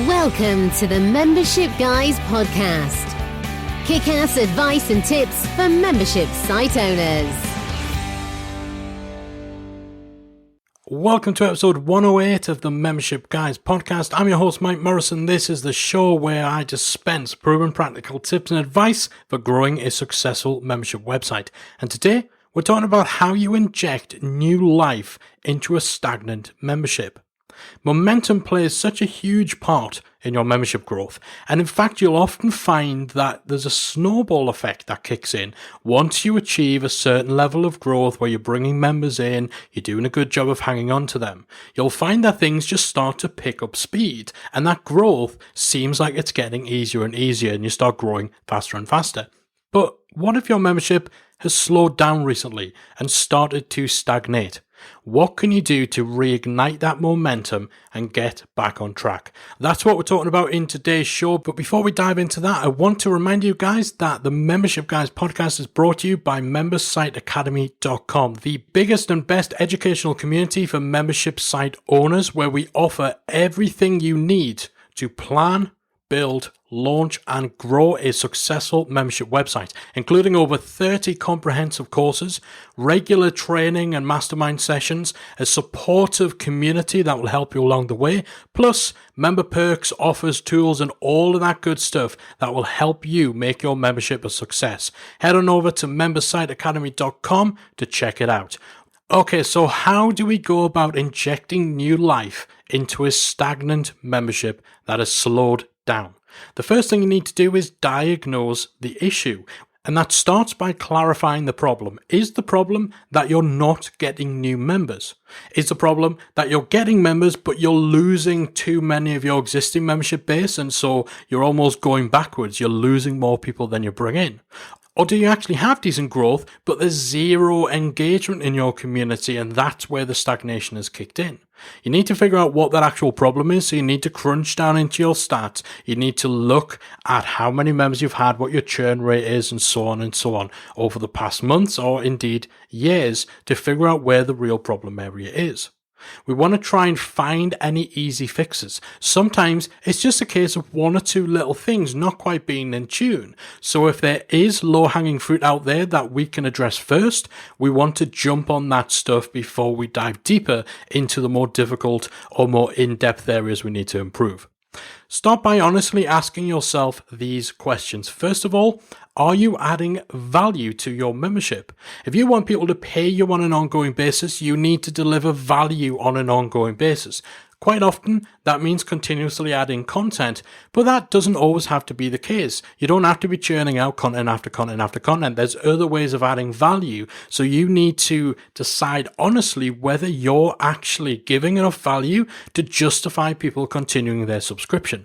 Welcome to the Membership Guys podcast. Kick-ass advice and tips for membership site owners. Welcome to episode 108 of the Membership Guys podcast. I'm your host, Mike Morrison. This is the show where I dispense proven practical tips and advice for growing a successful membership website. And today, we're talking about how you inject new life into a stagnant membership. Momentum plays such a huge part in your membership growth, and in fact you'll often find that there's a snowball effect that kicks in once you achieve a certain level of growth where you're bringing members in, you're doing a good job of hanging on to them. You'll find that things just start to pick up speed, and that growth seems like it's getting easier and easier, and you start growing faster and faster. But what if your membership has slowed down recently and started to stagnate? What can you do to reignite that momentum and get back on track? That's what we're talking about in today's show. But before we dive into that, I want to remind you guys that the Membership Guys podcast is brought to you by membersiteacademy.com, the biggest and best educational community for membership site owners, where we offer everything you need to plan, build, launch, and grow a successful membership website, including over 30 comprehensive courses, regular training and mastermind sessions, a supportive community that will help you along the way, plus member perks, offers, tools, and all of that good stuff that will help you make your membership a success. Head on over to membersiteacademy.com to check it out. Okay, so how do we go about injecting new life into a stagnant membership that has slowed down? The first thing you need to do is diagnose the issue, and that starts by clarifying the problem. Is the problem that you're not getting new members? Is the problem that you're getting members but you're losing too many of your existing membership base, and so you're almost going backwards, you're losing more people than you bring in? Or do you actually have decent growth but there's zero engagement in your community, and that's where the stagnation has kicked in? You need to figure out what that actual problem is, so you need to crunch down into your stats. You need to look at how many members you've had, what your churn rate is, and so on over the past months or indeed years to figure out where the real problem area is. We want to try and find any easy fixes. Sometimes it's just a case of one or two little things not quite being in tune. So if there is low-hanging fruit out there that we can address first, we want to jump on that stuff before we dive deeper into the more difficult or more in-depth areas we need to improve. Start by honestly asking yourself these questions. First of all, are you adding value to your membership? If you want people to pay you on an ongoing basis, you need to deliver value on an ongoing basis. Quite often, that means continuously adding content, but that doesn't always have to be the case. You don't have to be churning out content after content after content. There's other ways of adding value, so you need to decide honestly whether you're actually giving enough value to justify people continuing their subscription.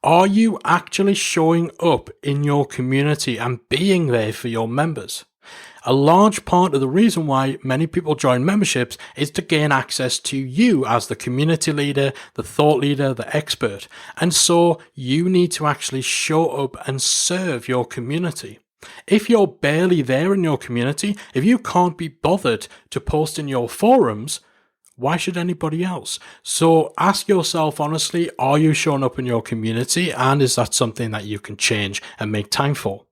Are you actually showing up in your community and being there for your members? A large part of the reason why many people join memberships is to gain access to you as the community leader, the thought leader, the expert. And so you need to actually show up and serve your community. If you're barely there in your community, if you can't be bothered to post in your forums, why should anybody else? So ask yourself honestly, are you showing up in your community, and is that something that you can change and make time for?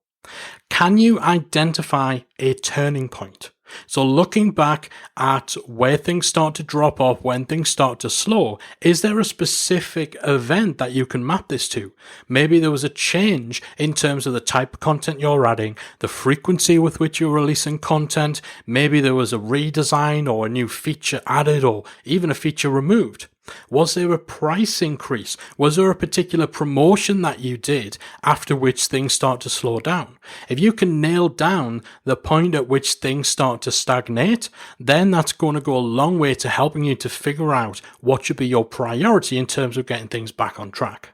Can you identify a turning point? So looking back at where things start to drop off, when things start to slow, is there a specific event that you can map this to? Maybe there was a change in terms of the type of content you're adding, the frequency with which you're releasing content. Maybe there was a redesign or a new feature added or even a feature removed. Was there a price increase? Was there a particular promotion that you did after which things start to slow down? If you can nail down the point at which things start to stagnate, then that's going to go a long way to helping you to figure out what should be your priority in terms of getting things back on track.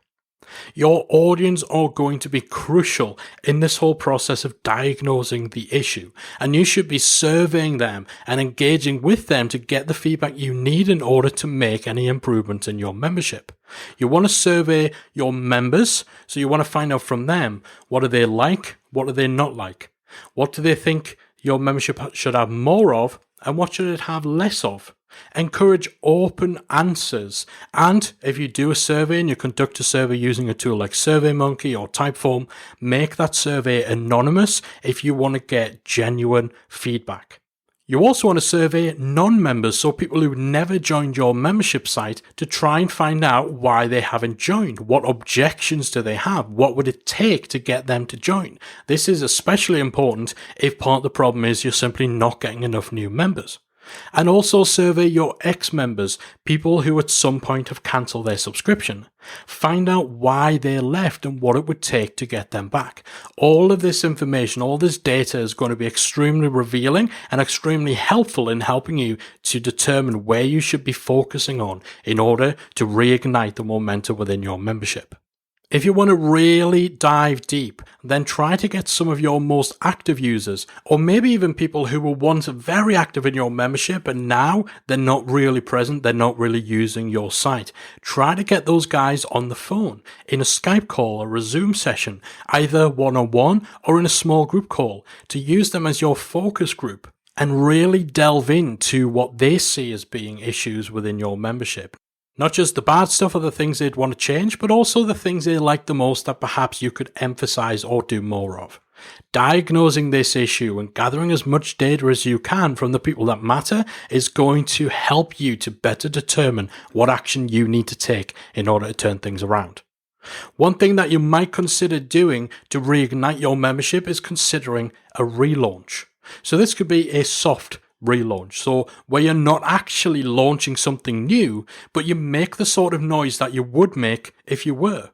Your audience are going to be crucial in this whole process of diagnosing the issue, and you should be surveying them and engaging with them to get the feedback you need in order to make any improvements in your membership. You want to survey your members, so you want to find out from them, what are they like, what are they not like, what do they think your membership should have more of, and what should it have less of? Encourage open answers. And if you do a survey and you conduct a survey using a tool like SurveyMonkey or Typeform, make that survey anonymous if you want to get genuine feedback. You also want to survey non-members, so people who never joined your membership site, to try and find out why they haven't joined. What objections do they have? What would it take to get them to join? This is especially important if part of the problem is you're simply not getting enough new members. And also survey your ex-members, people who at some point have cancelled their subscription. Find out why they left and what it would take to get them back. All of this information, all this data is going to be extremely revealing and extremely helpful in helping you to determine where you should be focusing on in order to reignite the momentum within your membership. If you want to really dive deep, then try to get some of your most active users, or maybe even people who were once very active in your membership and now they're not really present, they're not really using your site. Try to get those guys on the phone, in a Skype call or a Zoom session, either one-on-one or in a small group call, to use them as your focus group and really delve into what they see as being issues within your membership. Not just the bad stuff or the things they'd want to change, but also the things they like the most that perhaps you could emphasize or do more of. Diagnosing this issue and gathering as much data as you can from the people that matter is going to help you to better determine what action you need to take in order to turn things around. One thing that you might consider doing to reignite your membership is considering a relaunch. So this could be a soft relaunch, so where you're not actually launching something new, but you make the sort of noise that you would make if you were.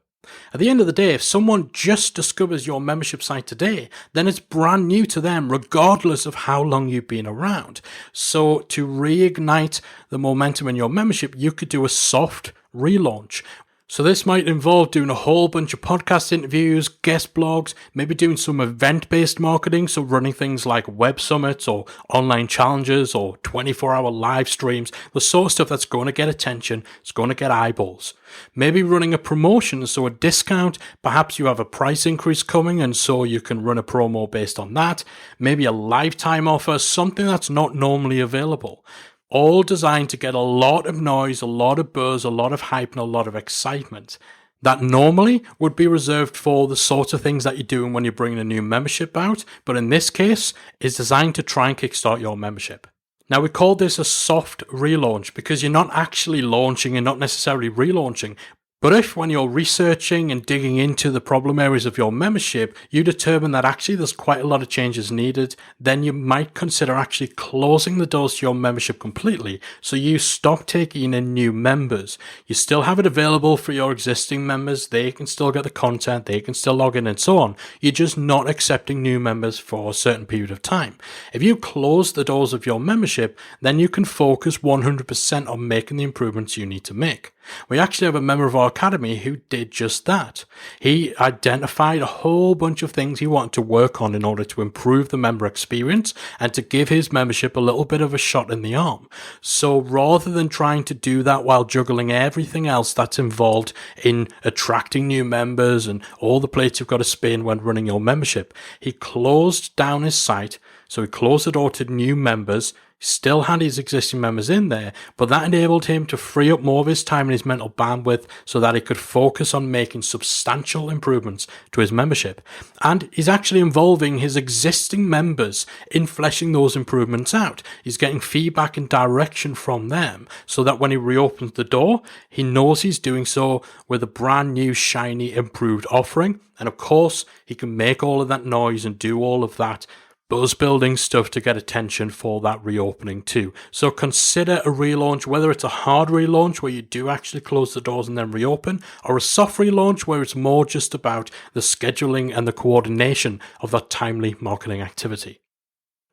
At the end of the day, if someone just discovers your membership site today, then it's brand new to them regardless of how long you've been around. So to reignite the momentum in your membership, you could do a soft relaunch. So this might involve doing a whole bunch of podcast interviews, guest blogs, maybe doing some event-based marketing, so running things like web summits or online challenges or 24-hour live streams, the sort of stuff that's going to get attention, it's going to get eyeballs. Maybe running a promotion, so a discount, perhaps you have a price increase coming and so you can run a promo based on that. Maybe a lifetime offer, something that's not normally available. All designed to get a lot of noise, a lot of buzz, a lot of hype, and a lot of excitement that normally would be reserved for the sorts of things that you're doing when you're bringing a new membership out, but in this case, is designed to try and kickstart your membership. Now, we call this a soft relaunch because you're not actually launching and not necessarily relaunching. But if when you're researching and digging into the problem areas of your membership, you determine that actually there's quite a lot of changes needed, then you might consider actually closing the doors to your membership completely. So you stop taking in new members. You still have it available for your existing members. They can still get the content. They can still log in and so on. You're just not accepting new members for a certain period of time. If you close the doors of your membership, then you can focus 100% on making the improvements you need to make. We actually have a member of our academy who did just that. He identified a whole bunch of things he wanted to work on in order to improve the member experience and to give his membership a little bit of a shot in the arm. So rather than trying to do that while juggling everything else that's involved in attracting new members and all the plates you've got to spin when running your membership, he closed down his site. So he closed the door to new members, still had his existing members in there, but that enabled him to free up more of his time and his mental bandwidth so that he could focus on making substantial improvements to his membership. And he's actually involving his existing members in fleshing those improvements out. He's getting feedback and direction from them so that when he reopens the door, he knows he's doing so with a brand new, shiny, improved offering. And of course, he can make all of that noise and do all of that buzz building stuff to get attention for that reopening too. So consider a relaunch, whether it's a hard relaunch where you do actually close the doors and then reopen, or a soft relaunch where it's more just about the scheduling and the coordination of that timely marketing activity.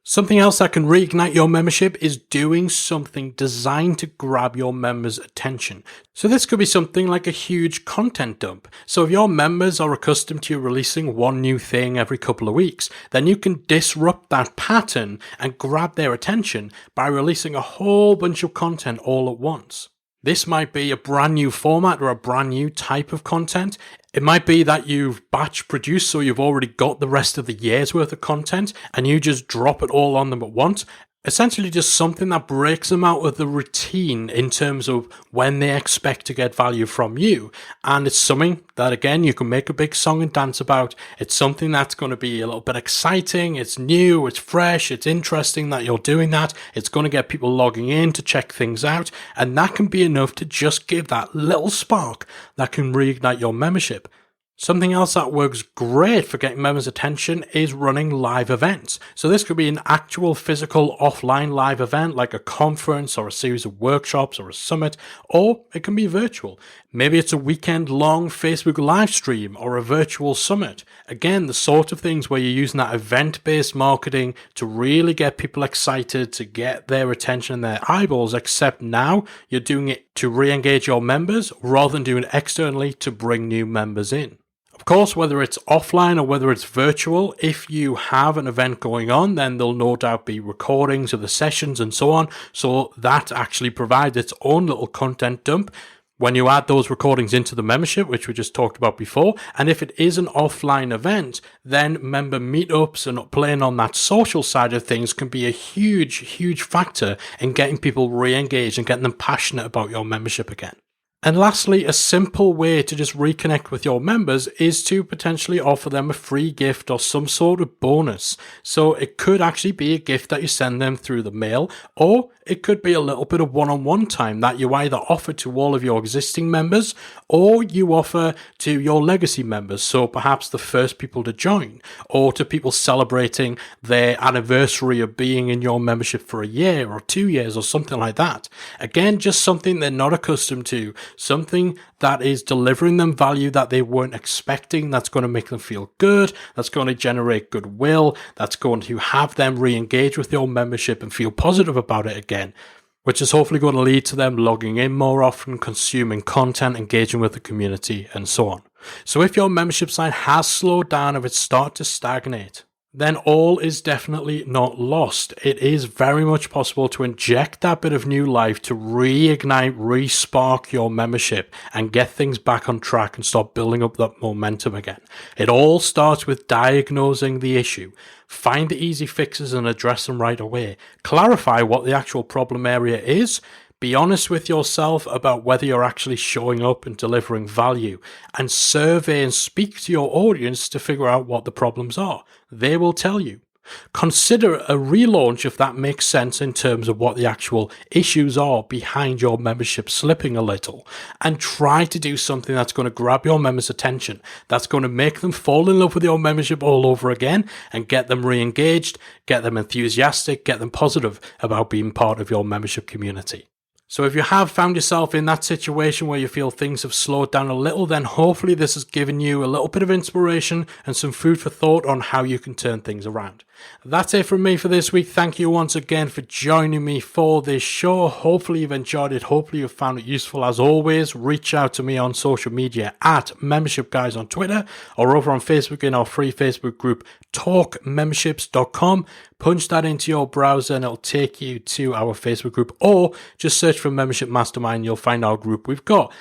Something else that can reignite your membership is doing something designed to grab your members' attention. So this could be something like a huge content dump. So if your members are accustomed to you releasing one new thing every couple of weeks, then you can disrupt that pattern and grab their attention by releasing a whole bunch of content all at once. This might be a brand new format or a brand new type of content. It might be that you've batch produced, so you've already got the rest of the year's worth of content and you just drop it all on them at once. Essentially just something that breaks them out of the routine in terms of when they expect to get value from you. And it's something that, again, you can make a big song and dance about. It's something that's going to be a little bit exciting. It's new, it's fresh, it's interesting that you're doing that. It's going to get people logging in to check things out. And that can be enough to just give that little spark that can reignite your membership. Something else that works great for getting members' attention is running live events. So this could be an actual physical offline live event like a conference or a series of workshops or a summit, or it can be virtual. Maybe it's a weekend-long Facebook live stream or a virtual summit. Again, the sort of things where you're using that event-based marketing to really get people excited, to get their attention and their eyeballs, except now you're doing it to re-engage your members rather than doing it externally to bring new members in. Of course, whether it's offline or whether it's virtual, if you have an event going on, then there'll no doubt be recordings of the sessions and so on. So that actually provides its own little content dump when you add those recordings into the membership, which we just talked about before. And if it is an offline event, then member meetups and playing on that social side of things can be a huge, huge factor in getting people re-engaged and getting them passionate about your membership again. And lastly, a simple way to just reconnect with your members is to potentially offer them a free gift or some sort of bonus. So it could actually be a gift that you send them through the mail, or it could be a little bit of one-on-one time that you either offer to all of your existing members or you offer to your legacy members. So perhaps the first people to join, or to people celebrating their anniversary of being in your membership for a year or 2 years or something like that. Again, just something they're not accustomed to. Something that is delivering them value that they weren't expecting, that's going to make them feel good, that's going to generate goodwill, that's going to have them re-engage with your membership and feel positive about it again, which is hopefully going to lead to them logging in more often, consuming content, engaging with the community, and so on. So if your membership site has slowed down, if it's started to stagnate, then all is definitely not lost. It is very much possible to inject that bit of new life to reignite, re-spark your membership and get things back on track and start building up that momentum again. It all starts with diagnosing the issue. Find the easy fixes and address them right away. Clarify what the actual problem area is. Be honest with yourself about whether you're actually showing up and delivering value, and survey and speak to your audience to figure out what the problems are. They will tell you. Consider a relaunch if that makes sense in terms of what the actual issues are behind your membership slipping a little, and try to do something that's going to grab your members' attention, that's going to make them fall in love with your membership all over again and get them re-engaged, get them enthusiastic, get them positive about being part of your membership community. So if you have found yourself in that situation where you feel things have slowed down a little, then hopefully this has given you a little bit of inspiration and some food for thought on how you can turn things around. That's it from me for this week. Thank you once again for joining me for this show. Hopefully you've enjoyed it. Hopefully you've found it useful. As always, reach out to me on social media at Membership Guys on Twitter, or over on Facebook in our free Facebook group, talkmemberships.com. Punch that into your browser and it'll take you to our Facebook group, or just search for Membership Mastermind. You'll find our group. We've got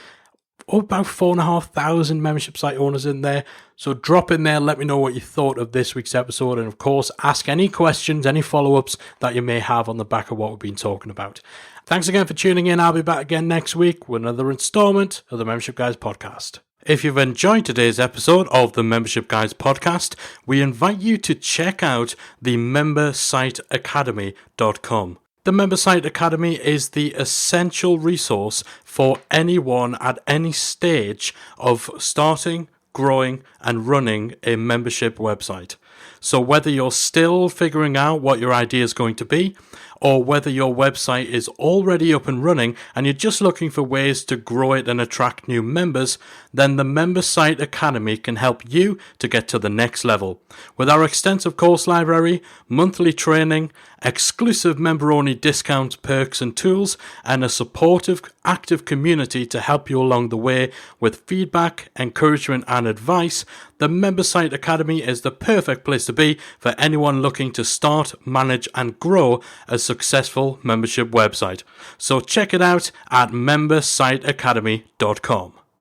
about 4,500 membership site owners in there. So drop in there, let me know what you thought of this week's episode, and of course, ask any questions, any follow-ups that you may have on the back of what we've been talking about. Thanks again for tuning in. I'll be back again next week with another installment of the Membership Guys podcast. If you've enjoyed today's episode of the Membership Guys podcast, we invite you to check out the membersiteacademy.com. The Member Site Academy is the essential resource for anyone at any stage of starting, growing, and running a membership website. So whether you're still figuring out what your idea is going to be, or whether your website is already up and running and you're just looking for ways to grow it and attract new members, then the Member Site Academy can help you to get to the next level. With our extensive course library, monthly training, exclusive member-only discounts, perks and tools, and a supportive, active community to help you along the way with feedback, encouragement and advice, the Member Site Academy is the perfect place to be for anyone looking to start, manage and grow a successful membership website. So check it out at membersiteacademy.com.